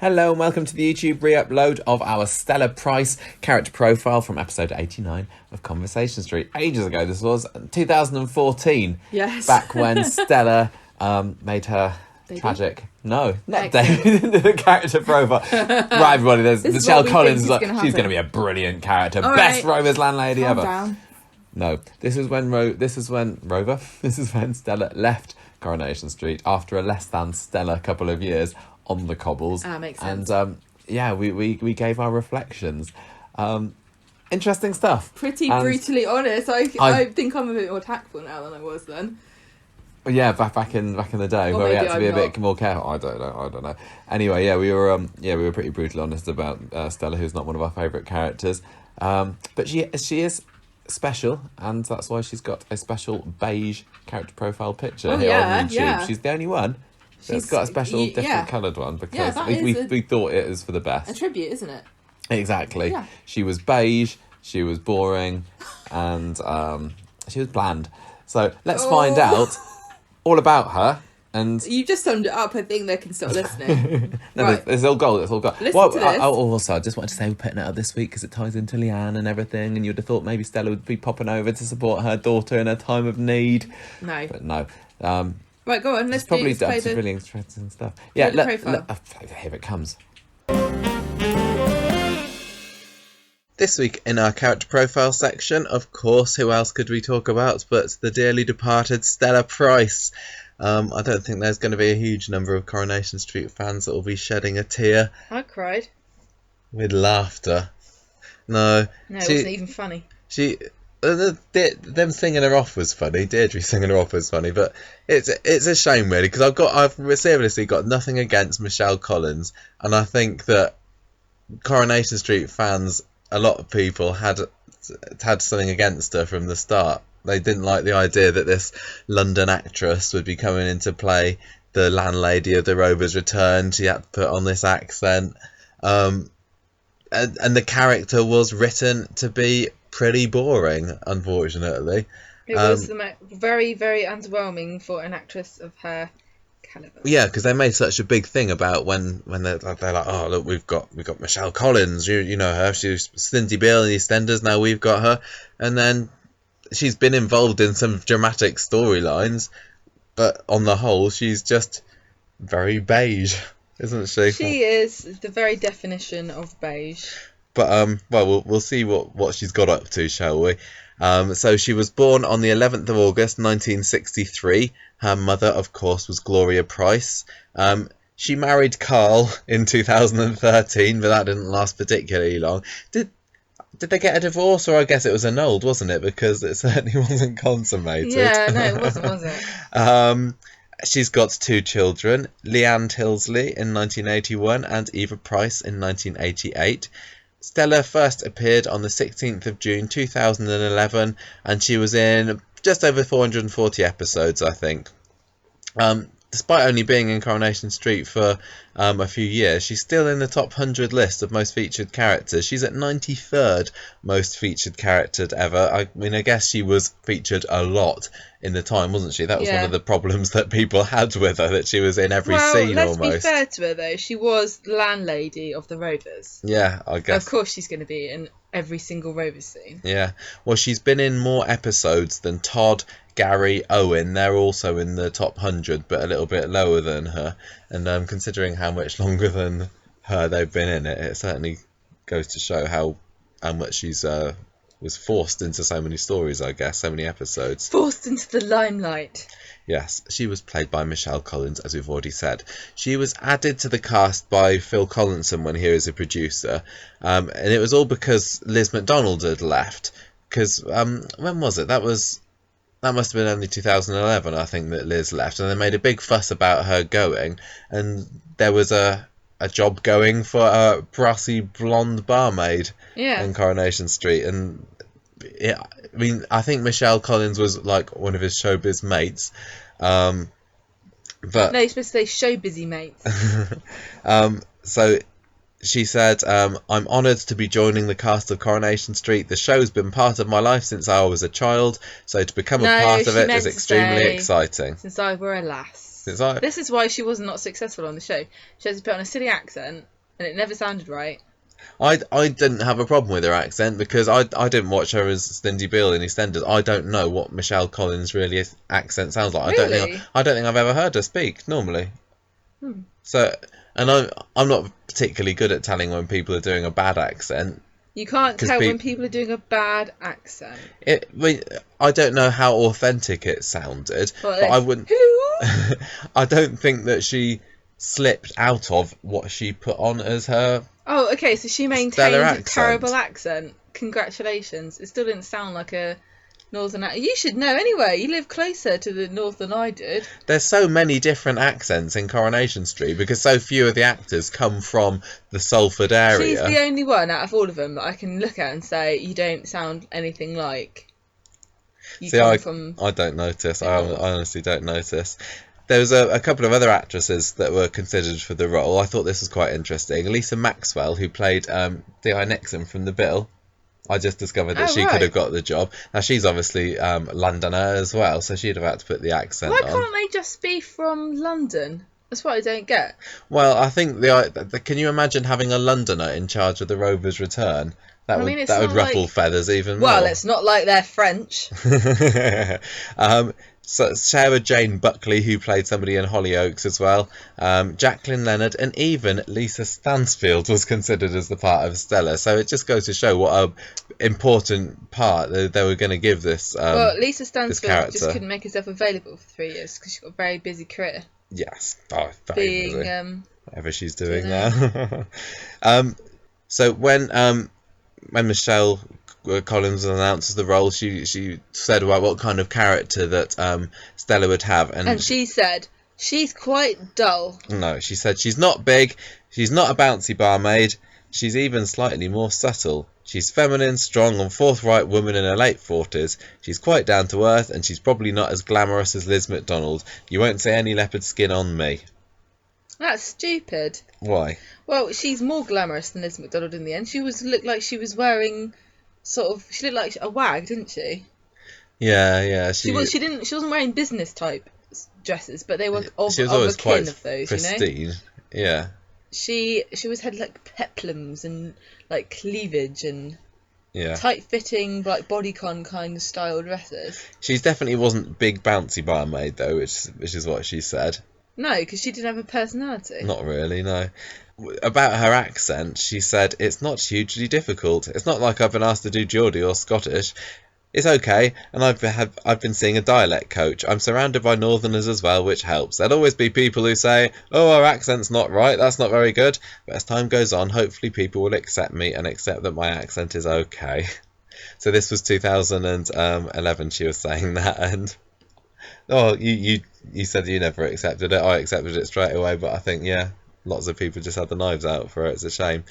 Hello and welcome to the YouTube re-upload of our Stella Price character profile from episode 89 of Conversation Street. Ages ago, this was 2014. Yes. Back when Stella made her Baby? tragic... No, not David, the character profile. Right, everybody, there's Michelle Collins. She's going to be a brilliant character. All Best right. Rovers landlady ever. Down. No, this is when Stella left Coronation Street after a less than stellar couple of years on the cobbles. Makes sense. And we gave our reflections. Interesting stuff. Pretty And, brutally honest. I think I'm a bit more tactful now than I was then. yeah, back in the day Or where we had maybe to be I'm a bit more careful. I don't know. Anyway, we were pretty brutally honest about Stella, who's not one of our favourite characters. But she is special, and that's why she's got a special beige character profile picture on YouTube. Yeah. She's the only one that's got a special different coloured one because we thought it is for the best. A tribute, isn't it? Exactly. Yeah. She was beige, she was boring, and she was bland. So let's find out all about her. And You just summed it up. I think they can stop listening. no, Right. it's all gold. It's all gold. Listen to this. Also, I just wanted to say we're putting it up this week because it ties into Leanne and everything. And you'd have thought maybe Stella would be popping over to support her daughter in her time of need. No. But no. Right, go on. Let's Probably play done some the... really interesting stuff. Yeah, the profile. here it comes. This week in our character profile section, of course, who else could we talk about but the dearly departed Stella Price. I don't think there's going to be a huge number of Coronation Street fans that will be shedding a tear I cried. with laughter. No, No, it wasn't even funny. them singing her off was funny. Deirdre singing her off was funny, but it's a shame really because I've seriously got nothing against Michelle Collins, and I think that Coronation Street fans, a lot of people had something against her from the start. They didn't like the idea that this London actress would be coming into play the landlady of the Rovers Return. She had to put on this accent. And the character was written to be pretty boring, unfortunately. It was very, very underwhelming for an actress of her calibre. Yeah, because they made such a big thing about when they're like, oh look, we've got Michelle Collins. You know her. She was Cindy Beale in EastEnders. Now we've got her, and then she's been involved in some dramatic storylines, but on the whole, she's just very beige, isn't she? She is the very definition of beige. But we'll see what she's got up to, shall we? So she was born on the 11th of August 1963. Her mother, of course, was Gloria Price. She married Carl in 2013, but that didn't last particularly long. Did they get a divorce, or I guess it was annulled, wasn't it? Because it certainly wasn't consummated. Yeah, no, it wasn't, was it? She's got two children, Leanne Tilsley in 1981 and Eva Price in 1988. Stella first appeared on the 16th of June 2011, and she was in just over 440 episodes, I think. Despite only being in Coronation Street for a few years, she's still in the top 100 list of most featured characters. She's at 93rd most featured character ever. I mean, I guess she was featured a lot in the time, wasn't she? That was one of the problems that people had with her, that she was in every scene almost. Let's be fair to her, though. She was landlady of the Rovers. Yeah, I guess. Of course she's going to be in every single Rovers scene. Yeah. Well, she's been in more episodes than Todd, Gary, Owen. They're also in the top 100, but a little bit lower than her. And considering how much longer than her they've been in it, it certainly goes to show how much she's was forced into so many stories, I guess, so many episodes. Forced into the limelight. Yes, she was played by Michelle Collins, as we've already said. She was added to the cast by Phil Collinson when he was a producer, and it was all because Liz McDonald had left. Because when was it? That must have been only 2011, I think, that Liz left, and they made a big fuss about her going, and there was a job going for a brassy blonde barmaid in Coronation Street, and I mean, I think Michelle Collins was like one of his showbiz mates, but no, you're supposed to say show busy mates. So she said, I'm honoured to be joining the cast of Coronation Street. The show's been part of my life since I was a child, so to become a part of it is extremely exciting. Since I were a lass. This is why she was not successful on the show. She had to put on a silly accent, and it never sounded right. I didn't have a problem with her accent because I didn't watch her as Cindy Beale in EastEnders. I don't know what Michelle Collins' really accent sounds like. Really? I don't think I've ever heard her speak normally. So, and I'm not particularly good at telling when people are doing a bad accent. You can't tell when people are doing a bad accent. I don't know how authentic it sounded, but I wouldn't. Hello? I don't think that she slipped out of what she put on as her. Oh, okay, so she maintained a terrible accent. Congratulations. It still didn't sound like a northern accent. You should know anyway. You live closer to the north than I did. There's so many different accents in Coronation Street because so few of the actors come from the Salford area. She's the only one out of all of them that I can look at and say, you don't sound anything like. I don't notice. I honestly don't notice. There was a couple of other actresses that were considered for the role. I thought this was quite interesting. Lisa Maxwell, who played D.I. Nixon from The Bill. I just discovered that she could have got the job. Now, she's obviously Londoner as well, so she'd have had to put the accent on. Why can't they just be from London? That's what I don't get. Well, I think can you imagine having a Londoner in charge of the Rovers' return? That would ruffle feathers even more. Well, it's not like they're French. So Sarah Jane Buckley, who played somebody in Hollyoaks as well, Jacqueline Leonard, and even Lisa Stansfield was considered as the part of Stella. So it just goes to show what a important part they were going to give this. Well, Lisa Stansfield just couldn't make herself available for 3 years because she's got a very busy career. Yes, being whatever she's doing now. So when Michelle Collins was announced as the role, she said about what kind of character that Stella would have, and she said she's quite dull. No, she said she's not big, she's not a bouncy barmaid, she's even slightly more subtle. She's feminine, strong and forthright woman in her late 40s. She's quite down to earth, and she's probably not as glamorous as Liz McDonald. You won't see any leopard skin on me. That's stupid. Why? Well, she's more glamorous than Liz McDonald in the end. She looked like she was wearing she looked like a wag, didn't she? Yeah. She wasn't wearing business type dresses, but they were she was always a kin quite of those, pristine. you know. Yeah. She always had like peplums and like cleavage and yeah, tight fitting like bodycon kind of style dresses. She definitely wasn't big bouncy barmaid though, which is what she said. No, because she didn't have a personality. Not really, no. About her accent, she said, it's not hugely difficult. It's not like I've been asked to do Geordie or Scottish. It's okay, and I've been seeing a dialect coach. I'm surrounded by northerners as well, which helps. There'll always be people who say, oh, our accent's not right, that's not very good. But as time goes on, hopefully people will accept me and accept that my accent is okay. So this was 2011 she was saying that, and you said you never accepted it. I accepted it straight away, but I think, yeah, lots of people just had the knives out for it. It's a shame.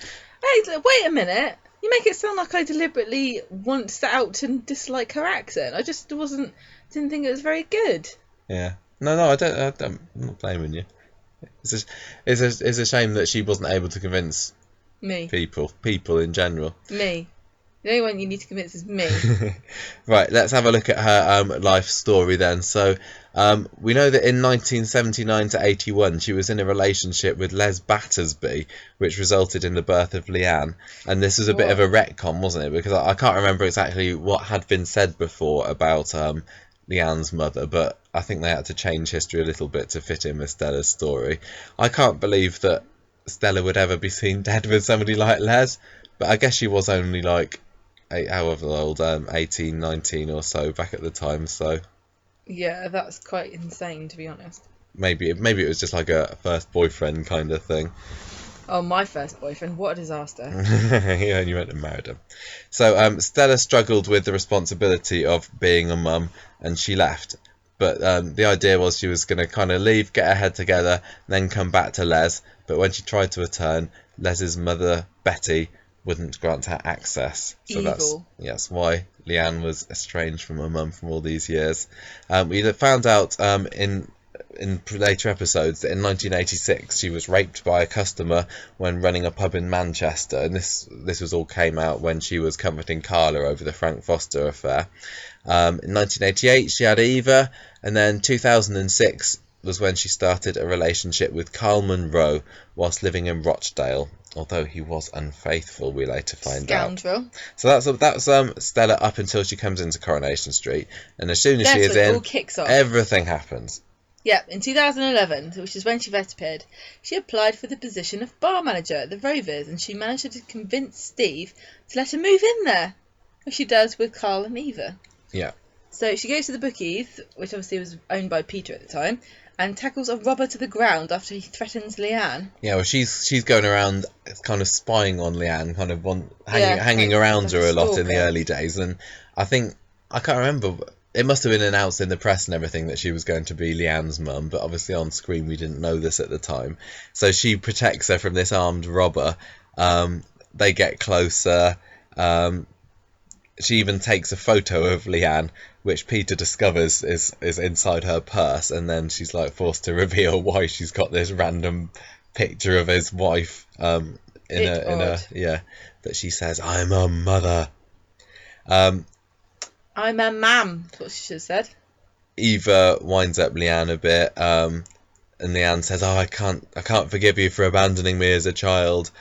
Hey, wait a minute. You make it sound like I deliberately set out to dislike her accent. I just didn't think it was very good. Yeah. No, I'm not blaming you. It's a shame that she wasn't able to convince me. People in general. Me. The only one you need to convince is me. Right, let's have a look at her life story then. So we know that in 1979 to 81 she was in a relationship with Les Battersby, which resulted in the birth of Leanne. And this was a bit of a retcon, wasn't it? Because I can't remember exactly what had been said before about Leanne's mother, but I think they had to change history a little bit to fit in with Stella's story. I can't believe that Stella would ever be seen dead with somebody like Les, but I guess she was only like however old, 18, 19 or so back at the time, so yeah, that's quite insane, to be honest. Maybe it was just like a first boyfriend kind of thing. Oh, my first boyfriend, what a disaster. Yeah, and you went and married him. So Stella struggled with the responsibility of being a mum, and she left. But the idea was she was going to kind of leave, get her head together, then come back to Les. But when she tried to return, Les's mother, Betty, wouldn't grant her access. So Evil. That's why Leanne was estranged from her mum from all these years. We found out in later episodes that in 1986 she was raped by a customer when running a pub in Manchester, and this was all came out when she was comforting Carla over the Frank Foster affair. In 1988 she had Eva, and then 2006 was when she started a relationship with Carl Munro whilst living in Rochdale, although he was unfaithful, we later find Scoundrel. out. So that's Stella up until she comes into Coronation Street, and as soon as she is in, all kicks off. everything happens. Yep, in 2011, which is when she first appeared, she applied for the position of bar manager at the Rovers, and she managed to convince Steve to let her move in there, which she does with Carl and Eva. Yeah. So she goes to the bookies, which obviously was owned by Peter at the time, and tackles a robber to the ground after he threatens Leanne. Yeah, well, she's going around kind of spying on Leanne, kind of hanging around her a lot in the early days, and I can't remember. It must have been announced in the press and everything that she was going to be Leanne's mum, but obviously on screen we didn't know this at the time. So she protects her from this armed robber. They get closer. She even takes a photo of Leanne, which Peter discovers is inside her purse, and then she's like forced to reveal why she's got this random picture of his wife in a but she says, "I'm a mother." I'm a mam, that's what she should have said. Eva winds up Leanne a bit, and Leanne says, "Oh, I can't forgive you for abandoning me as a child."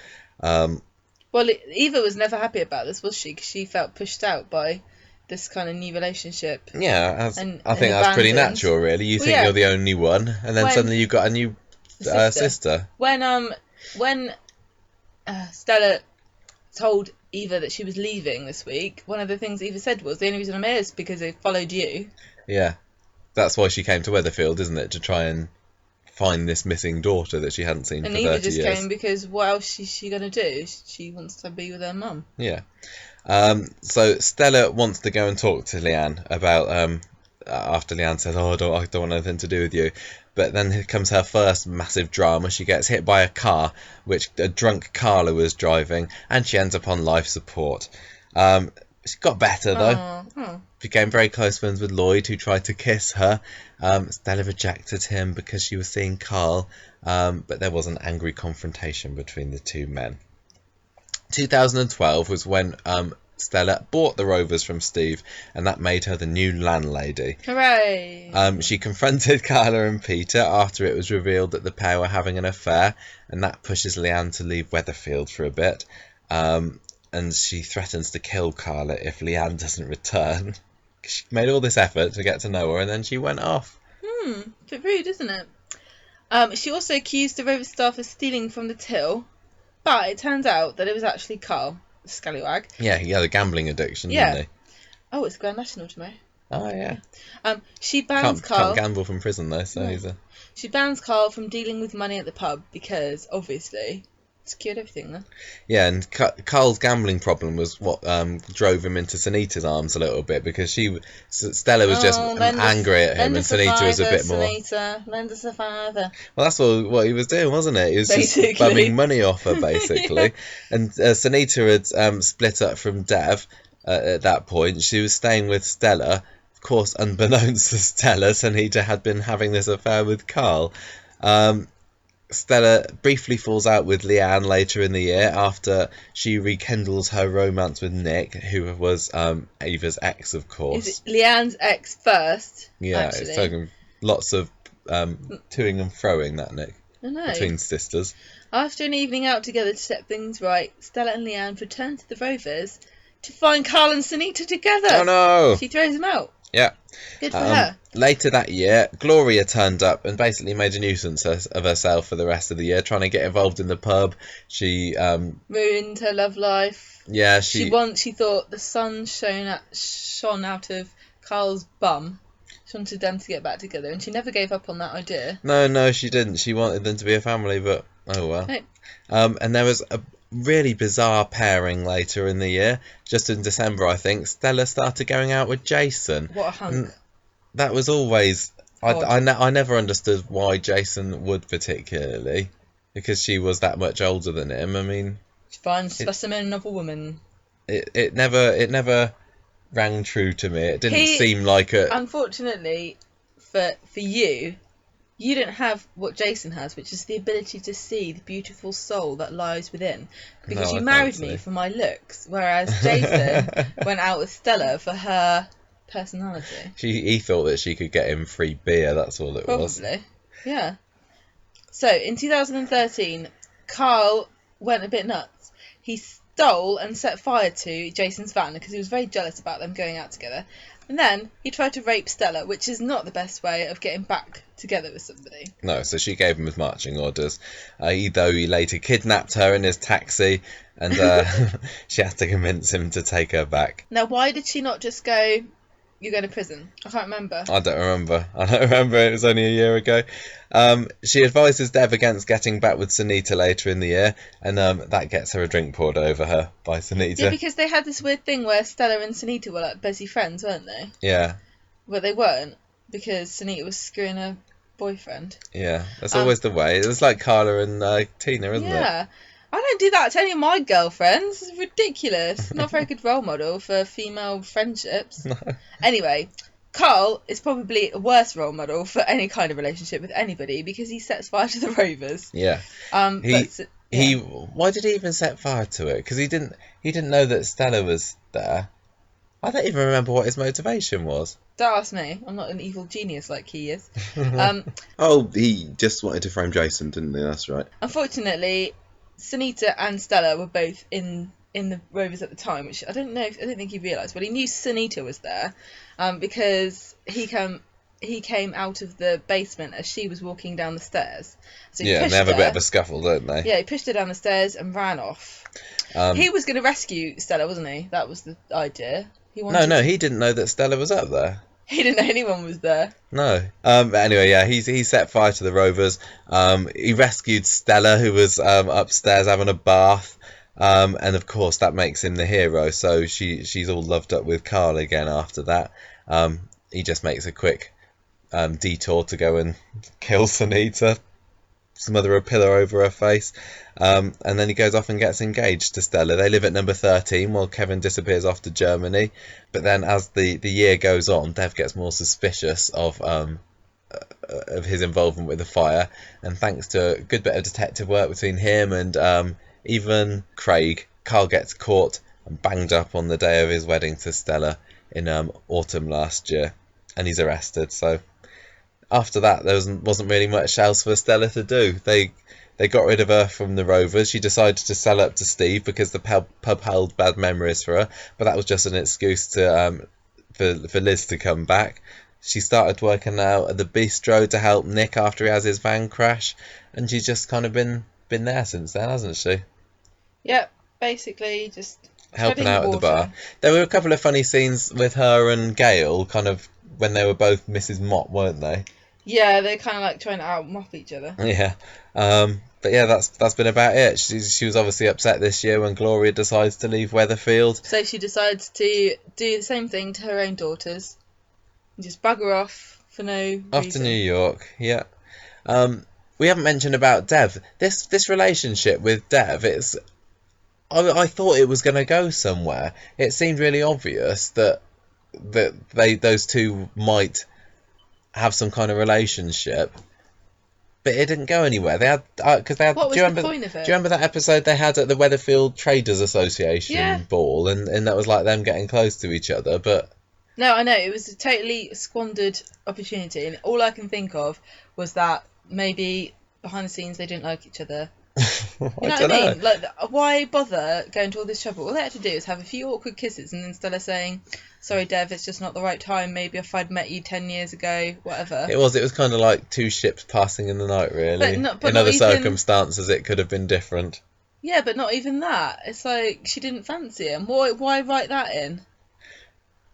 Well, Eva was never happy about this, was she? Because she felt pushed out by this kind of new relationship. Yeah, I think that's pretty natural, really. You think you're the only one, and then suddenly you've got a new sister. When Stella told Eva that she was leaving this week, one of the things Eva said was, "The only reason I'm here is because they followed you." Yeah, that's why she came to Weatherfield, isn't it? To try and find this missing daughter that she hadn't seen for 30 years. And Eva just came because what else is she going to do? She wants to be with her mum. Yeah. So Stella wants to go and talk to Leanne about, after Leanne says, "Oh, I don't want anything to do with you." But then here comes her first massive drama. She gets hit by a car, which a drunk Carla was driving, and she ends up on life support. She got better, though. Became very close friends with Lloyd, who tried to kiss her. Stella rejected him because she was seeing Carl, but there was an angry confrontation between the two men. 2012 was when Stella bought the Rovers from Steve, and that made her the new landlady. Hooray! She confronted Carla and Peter after it was revealed that the pair were having an affair, and that pushes Leanne to leave Weatherfield for a bit. And she threatens to kill Carla if Leanne doesn't return. She made all this effort to get to know her, and then she went off. A bit rude, isn't it? She also accused the Rovers staff of stealing from the till, but it turns out that it was actually Carl, the scallywag. Yeah, he had a gambling addiction, didn't he? Oh, it's Grand National tomorrow. Oh, yeah. She bans Carl. Can't gamble from prison, though, so She bans Carl from dealing with money at the pub because, obviously, secured everything then. Yeah, and Carl's gambling problem was what drove him into Sunita's arms a little bit, because Stella was just angry at him, and Sunita was a bit more. Sunita, lend us a $5. Well, that's what he was doing, wasn't it? He was just bumming money off her, basically. Yeah. And Sunita had split up from Dev at that point. She was staying with Stella. Of course, unbeknownst to Stella, Sunita had been having this affair with Carl. Stella briefly falls out with Leanne later in the year after she rekindles her romance with Nick, who was Ava's ex, of course. Is it Leanne's ex first? Yeah, actually? It's taken lots of toing and froing, that Nick, between sisters. After an evening out together to set things right, Stella and Leanne return to the Rovers to find Carl and Sunita together. Oh no! She throws them out. Yeah. Good for her. Later that year, Gloria turned up and basically made a nuisance of herself for the rest of the year, trying to get involved in the pub. She ruined her love life. Yeah, she thought the sun shone out of Carl's bum. She wanted them to get back together, and she never gave up on that idea. No, she didn't. She wanted them to be a family, but oh well. Hey. And there was a really bizarre pairing later in the year. Just in December, I think, Stella started going out with Jason. What a hunk. And that was always... I never understood why Jason would particularly, because she was that much older than him. I mean... Fine specimen of a woman. It never rang true to me. It didn't seem like a... Unfortunately, for you... You don't have what Jason has, which is the ability to see the beautiful soul that lies within. Because you married me for my looks, whereas Jason went out with Stella for her personality. He thought that she could get him free beer, that's all it was. Probably. Yeah. So, in 2013, Carl went a bit nuts. He stole and set fire to Jason's van because he was very jealous about them going out together. And then he tried to rape Stella, which is not the best way of getting back together with somebody. No, so she gave him his marching orders, though he later kidnapped her in his taxi, and she had to convince him to take her back. Now, why did she not just go, you're going to prison? I can't remember. I don't remember. It was only a year ago. She advises Dev against getting back with Sunita later in the year, and that gets her a drink poured over her by Sunita. Yeah, because they had this weird thing where Stella and Sunita were like busy friends, weren't they? Yeah. But they weren't, because Sunita was screwing her boyfriend. Yeah, that's always the way. It was like Carla and Tina, isn't it? Yeah. I don't do that to any of my girlfriends. It's ridiculous. Not a very good role model for female friendships. No. Anyway, Carl is probably a worse role model for any kind of relationship with anybody because he sets fire to the Rovers. Yeah. Why did he even set fire to it? Because he didn't know that Stella was there. I don't even remember what his motivation was. Don't ask me. I'm not an evil genius like he is. He just wanted to frame Jason, didn't he? That's right. Unfortunately, Sunita and Stella were both in the Rovers at the time, which I don't think he realised, but he knew Sunita was there because he came out of the basement as she was walking down the stairs. So and they have a bit of a scuffle, don't they? Yeah, he pushed her down the stairs and ran off. He was going to rescue Stella, wasn't he? That was the idea. No, he didn't know that Stella was up there. He didn't know anyone was there. No. But anyway, yeah, he set fire to the Rovers. He rescued Stella, who was upstairs having a bath. And of course, that makes him the hero. So she's all loved up with Carl again after that. He just makes a quick detour to go and kill Sunita, smother a pillow over her face, and then he goes off and gets engaged to Stella. They live at number 13 while Kevin disappears off to Germany. But then as the year goes on, Dev gets more suspicious of his involvement with the fire, and thanks to a good bit of detective work between him and even Craig, Carl gets caught and banged up on the day of his wedding to Stella in autumn last year, and he's arrested. So after that, there wasn't really much else for Stella to do. They got rid of her from the Rovers. She decided to sell up to Steve because the pub held bad memories for her, but that was just an excuse to for Liz to come back. She started working out at the bistro to help Nick after he has his van crash, and she's just kind of been there since then, hasn't she? Yep, basically just helping out at the bar. There were a couple of funny scenes with her and Gail, kind of when they were both Mrs. Mott, weren't they? Yeah, they're kind of like trying to out-mop each other. Yeah. But yeah, that's been about it. She was obviously upset this year when Gloria decides to leave Weatherfield. So she decides to do the same thing to her own daughters. And just bugger off for no reason. Off to New York, yeah. We haven't mentioned about Dev. This relationship with Dev, I thought it was going to go somewhere. It seemed really obvious that those two might have some kind of relationship, but it didn't go anywhere. They had because they had. What was the point of it? Do you remember that episode they had at the Weatherfield Traders Association ball, and that was like them getting close to each other? But no, I know it was a totally squandered opportunity, and all I can think of was that maybe behind the scenes they didn't like each other. You know what I mean? Like, why bother going to all this trouble? All they had to do is have a few awkward kisses, and instead of saying, "Sorry, Dev, it's just not the right time. Maybe if I'd met you 10 years ago, whatever." It was kind of like two ships passing in the night, really. But in other circumstances, it could have been different. Yeah, but not even that. It's like she didn't fancy him. Why write that in?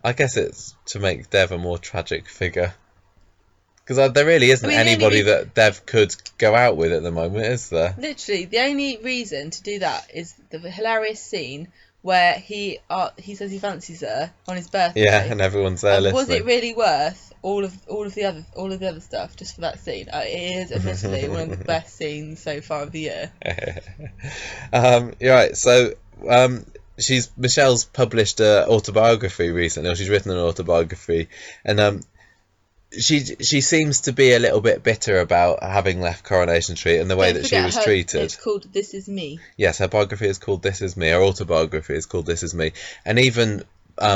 I guess it's to make Dev a more tragic figure. Because there really isn't anybody that Dev could go out with at the moment, is there? Literally, the only reason to do that is the hilarious scene where he says he fancies her on his birthday. Yeah, and everyone's there listening. Was it really worth all of the other stuff just for that scene? It is admittedly one of the best scenes so far of the year. You're right. So Michelle's published an autobiography recently, or she's written an autobiography, and she seems to be a little bit bitter about having left Coronation Street and the way that she was treated. It's called This Is Me. Yes, her biography is called This Is Me. Her autobiography is called This Is Me. And even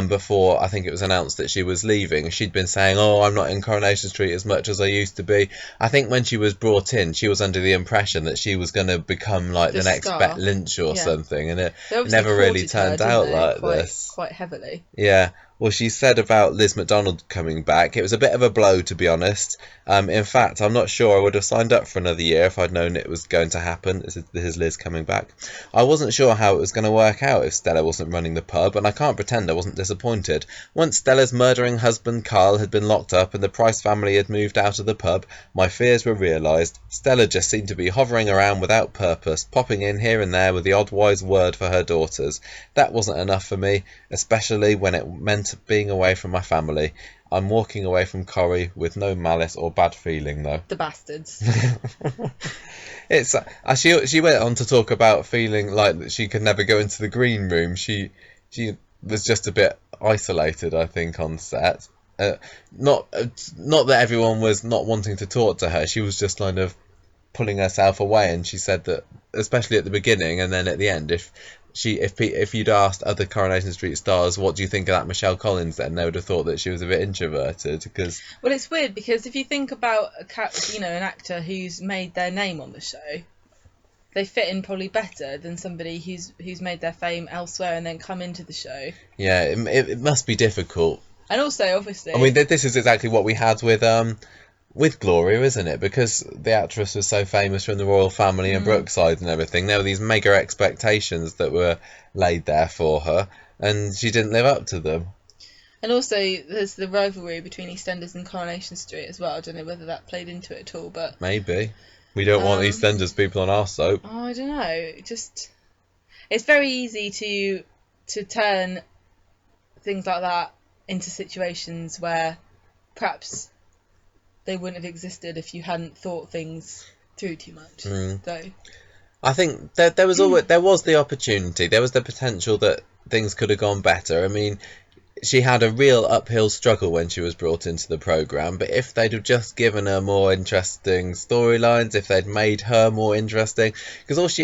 before I think it was announced that she was leaving. She'd been saying, "Oh, I'm not in Coronation Street as much as I used to be." I think when she was brought in, she was under the impression that she was going to become like the next star. Bette Lynch or something, and it They obviously never really courted her, turned didn't out they? like quite, this. Quite heavily. Yeah. Well, she said about Liz McDonald coming back, it was a bit of a blow, to be honest. In fact, I'm not sure I would have signed up for another year if I'd known it was going to happen. This is Liz coming back. I wasn't sure how it was going to work out if Stella wasn't running the pub, and I can't pretend I wasn't disappointed. Once Stella's murdering husband Carl had been locked up and the Price family had moved out of the pub, my fears were realised. Stella just seemed to be hovering around without purpose, popping in here and there with the odd wise word for her daughters. That wasn't enough for me, especially when it meant being away from my family. I'm walking away from Corrie with no malice or bad feeling, though. The bastards. It's she went on to talk about feeling like that she could never go into the green room. She was just a bit isolated, I think, on set. Not that everyone was not wanting to talk to her. She was just kind of pulling herself away, and she said that, especially at the beginning and then at the end, if you'd asked other Coronation Street stars, what do you think of that Michelle Collins, then they would have thought that she was a bit introverted. Because well, it's weird because if you think about an actor who's made their name on the show, they fit in probably better than somebody who's made their fame elsewhere and then come into the show. Yeah, it must be difficult. And also, obviously, I mean, this is exactly what we had with Gloria, isn't it? Because the actress was so famous from the royal family and Brookside and everything. There were these mega expectations that were laid there for her, and she didn't live up to them. And also, there's the rivalry between EastEnders and Coronation Street as well. I don't know whether that played into it at all, but maybe we don't want EastEnders people on our soap. Oh, I don't know. It's very easy to turn things like that into situations where perhaps they wouldn't have existed if you hadn't thought things through too much. So I think there was the opportunity, there was the potential that things could have gone better. I mean, she had a real uphill struggle when she was brought into the programme, but if they'd have just given her more interesting storylines, if they'd made her more interesting, because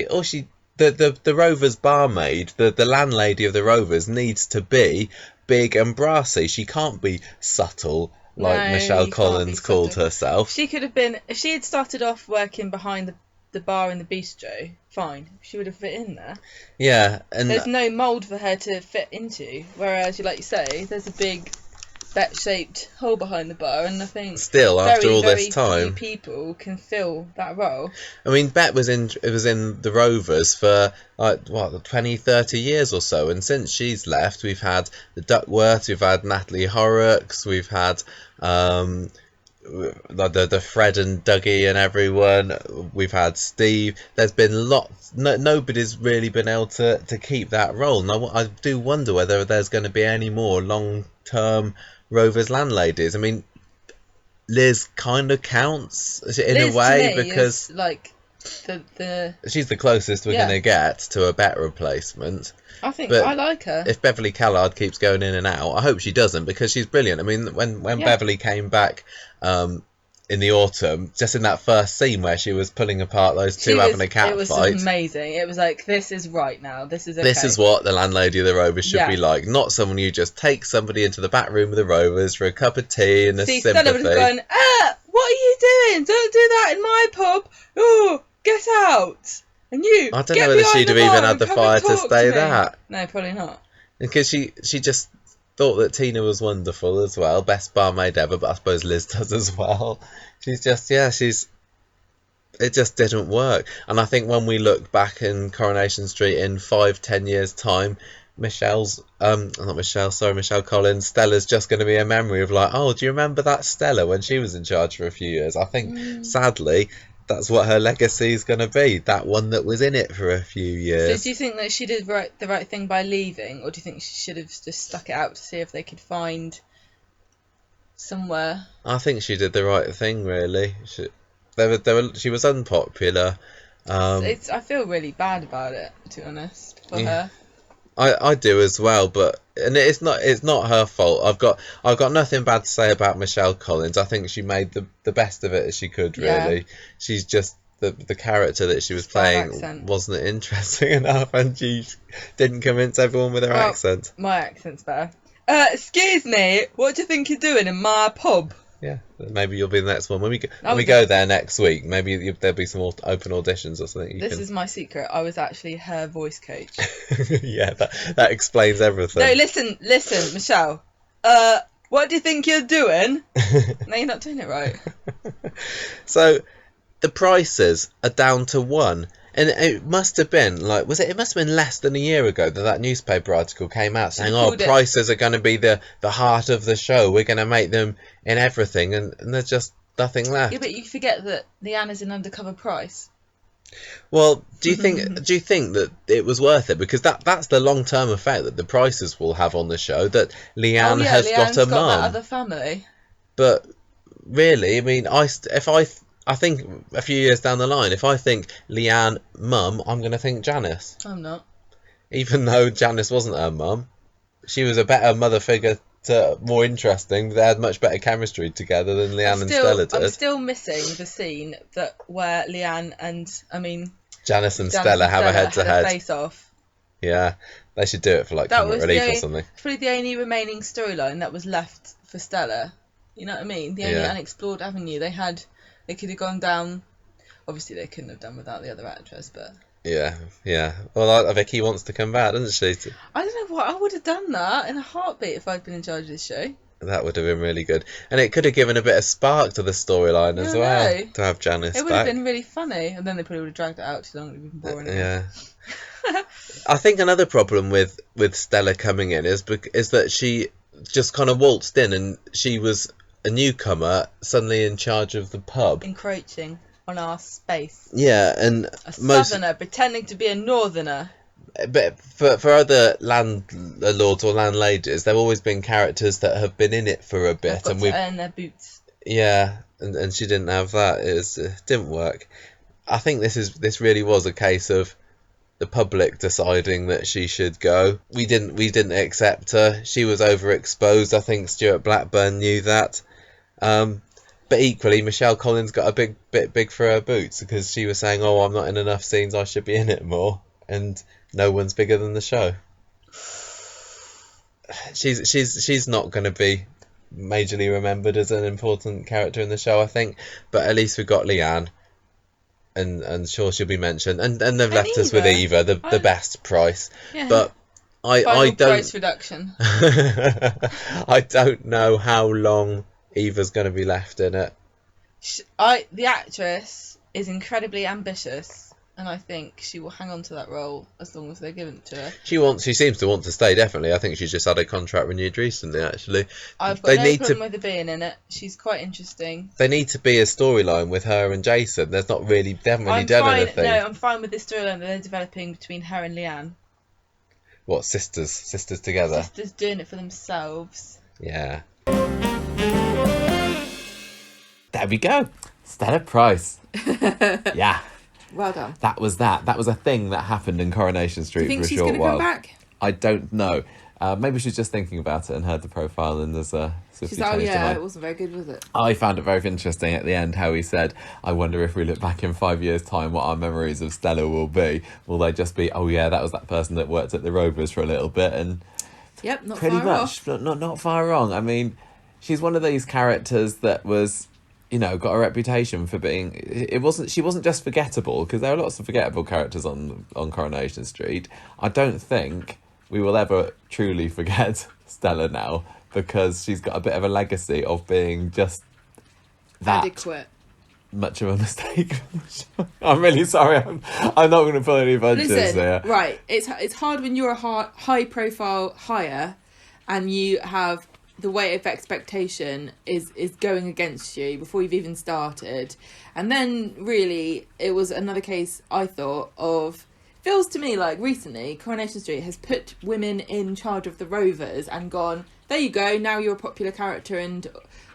the Rovers barmaid, the landlady of the Rovers, needs to be big and brassy. She can't be subtle like Michelle Collins called herself. She could have been, if she had started off working behind the bar in the bistro, fine, she would have fit in there. Yeah, and there's no mould for her to fit into, whereas, like you say, there's a big Bet-shaped hole behind the bar, and I think still after all this time, few people can fill that role. I mean, Bet was in the Rovers for 20, 30 years or so, and since she's left, we've had the Duckworths, we've had Natalie Horrocks, we've had the Fred and Dougie and everyone. We've had Steve. There's been lots. Nobody's really been able to keep that role. Now, I do wonder whether there's going to be any more long-term Rovers landladies. I mean, Liz kind of counts in a way because like she's the closest we're going to get to a better replacement. I think I like her. If Beverly Callard keeps going in and out, I hope she doesn't, because she's brilliant. I mean, when Beverly came back in the autumn, just in that first scene where she was pulling apart those two having a cat fight. It was amazing. It was like, this is right now. This is okay. This is what the landlady of the Rovers should be like. Not someone who just takes somebody into the back room of the Rovers for a cup of tea and a sympathy. Stella was going, what are you doing? Don't do that in my pub. Oh, get out. And you, I don't know whether she'd have even had the fire to say that. No, probably not. Because she just thought that Tina was wonderful as well, best barmaid ever, but I suppose Liz does as well. She's just, it just didn't work. And I think when we look back in Coronation Street in 5-10 years' time, Michelle Collins, Stella's just going to be a memory of like, oh, do you remember that Stella when she was in charge for a few years? I think, sadly, that's what her legacy is going to be, that one that was in it for a few years. So do you think that she did the right thing by leaving, or do you think she should have just stuck it out to see if they could find somewhere? I think she did the right thing, really. She was unpopular. I feel really bad about it, to be honest, for her. I do as well, and it's not her fault. I've got nothing bad to say about Michelle Collins. I think she made the best of it as she could, really. Yeah. She's just the character that she was playing wasn't interesting enough, and she didn't convince everyone with her accent. My accent's better. Excuse me, what do you think you're doing in my pub? Yeah, maybe you'll be the next one. When we go there next week, maybe there'll be some more open auditions or something. This is my secret. I was actually her voice coach. Yeah, that explains everything. No, listen, Michelle. What do you think you're doing? No, you're not doing it right. So, the prices are down to 1. And it must have been, like, it must have been less than a year ago that newspaper article came out saying, prices are going to be the heart of the show. We're going to make them in everything. And there's just nothing left. Yeah, but you forget that Leanne is an undercover price. Well, do you think that it was worth it? Because that's the long-term effect that the prices will have on the show, that Leanne has got a mum. That other family. But really, I mean, I think a few years down the line, if I think Leanne mum, I'm going to think Janice. I'm not. Even though Janice wasn't her mum. She was a better mother figure, more interesting. They had much better chemistry together than Leanne and Stella did. I'm still missing the scene where Leanne and, Janice and Stella have a head-to-head. face-off. Yeah, they should do it for like Comic Relief or something. It's probably the only remaining storyline that was left for Stella. You know what I mean? The only unexplored avenue they had. They could have gone down. Obviously, they couldn't have done without the other actress, but yeah. Well, Vicky wants to come back, doesn't she? I don't know what, I would have done that in a heartbeat if I'd been in charge of this show. That would have been really good, and it could have given a bit of spark to the storyline as well to have Janice back. It would have been really funny, and then they probably would have dragged it out too long. It would have been boring. Yeah. I think another problem with Stella coming in is that she just kind of waltzed in, and she was a newcomer suddenly in charge of the pub, encroaching on our space. Yeah, and a southerner pretending to be a northerner. But for other landlords or landladies, there've always been characters that have been in it for a bit, and we've earned their boots. Yeah, and she didn't have that. It didn't work. I think this really was a case of the public deciding that she should go. We didn't accept her. She was overexposed. I think Stuart Blackburn knew that. But equally, Michelle Collins got a bit big for her boots, because she was saying, "Oh, I'm not in enough scenes. I should be in it more." And no one's bigger than the show. She's not going to be majorly remembered as an important character in the show, I think. But at least we've got Leanne, and sure she'll be mentioned. And they've left us with Eva, the best price. Yeah. But I don't price reduction. I don't know how long Eva's going to be left in it. The actress is incredibly ambitious, and I think she will hang on to that role as long as they give it to her. She seems to want to stay, definitely. I think she's just had a contract renewed recently, actually. I've got no problem with her being in it. She's quite interesting. They need to be a storyline with her and Jason. They haven't really done anything. No, I'm fine with this storyline that they're developing between her and Leanne. What, sisters together? Sisters doing it for themselves. Yeah. There we go. Stella Price. Yeah. Well done. That was a thing that happened in Coronation Street for a short while. Do you think she's going to come back? I don't know. Maybe she's just thinking about it and heard the profile and there's she's like, it wasn't very good, was it? I found it very interesting at the end how he said, "I wonder if we look back in 5 years' time what our memories of Stella will be. Will they just be, oh yeah, that was that person that worked at the Rovers for a little bit?" And yep, not pretty far much, off. Not far wrong. I mean, she's one of these characters that was, got a reputation for being. She wasn't just forgettable, because there are lots of forgettable characters on Coronation Street. I don't think we will ever truly forget Stella now, because she's got a bit of a legacy of being just that adequate. Much of a mistake. I'm really sorry. I'm not going to pull any punches here. Right, it's hard when you're a high profile hire, and you have the weight of expectation is going against you before you've even started. And then really it was another case, I thought, of, feels to me like recently Coronation Street has put women in charge of the Rovers and gone, there you go, now you're a popular character, and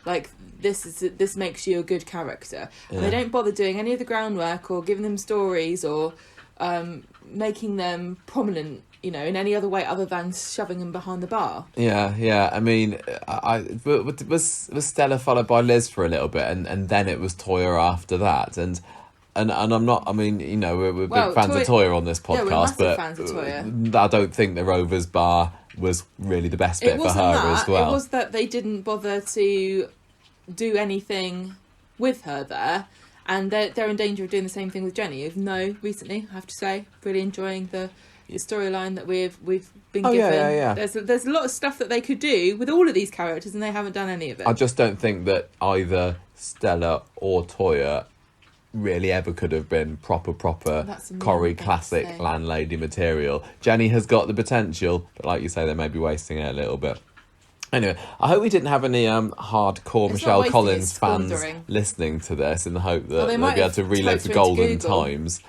like this makes you a good character. Yeah. And they don't bother doing any of the groundwork or giving them stories or making them prominent, in any other way other than shoving them behind the bar. Yeah. I mean, was Stella followed by Liz for a little bit, and then it was Toya after that, and I'm not. I mean, we're big fans of Toya on this podcast, we're but fans of Toya. I don't think the Rovers bar was really the best bit It for wasn't her that. as well. It was that they didn't bother to do anything with her there, and they're in danger of doing the same thing with Jenny. Even though recently, I have to say, really enjoying the storyline that we've been given. Yeah. There's a lot of stuff that they could do with all of these characters, and they haven't done any of it. I just don't think that either Stella or Toya really ever could have been proper That's a Corrie mean thing to classic say. landlady material. Jenny has got the potential, but like you say, they may be wasting it a little bit. Anyway, I hope we didn't have any hardcore It's Michelle not wasting, Collins it's fans squandering. listening to this in the hope that they they'll might be able have to relive typed the it into golden Google. times.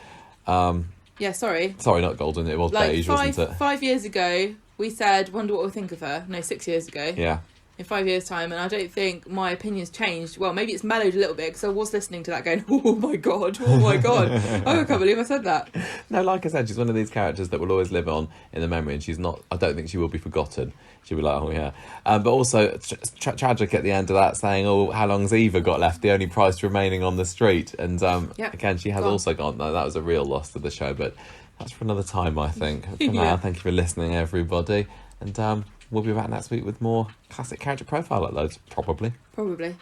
Yeah, sorry. Sorry, not golden, it was beige, wasn't it? 5 years ago, we said, wonder what we'll think of her. No, 6 years ago. Yeah. In 5 years' time, and I don't think my opinion's changed. Well, maybe it's mellowed a little bit, because I was listening to that going, oh my god, I can't believe I said that. No, like I said, she's one of these characters that will always live on in the memory, and she's not, I don't think she will be forgotten. She'll be like, oh yeah. But also, tragic at the end of that, saying, oh, how long's Eva got left? The only price remaining on the street. And again, she has also gone. No, that was a real loss to the show, but that's for another time, I think. For now, thank you for listening, everybody. And we'll be back next week with more classic character profile uploads, probably. Probably.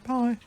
Bye.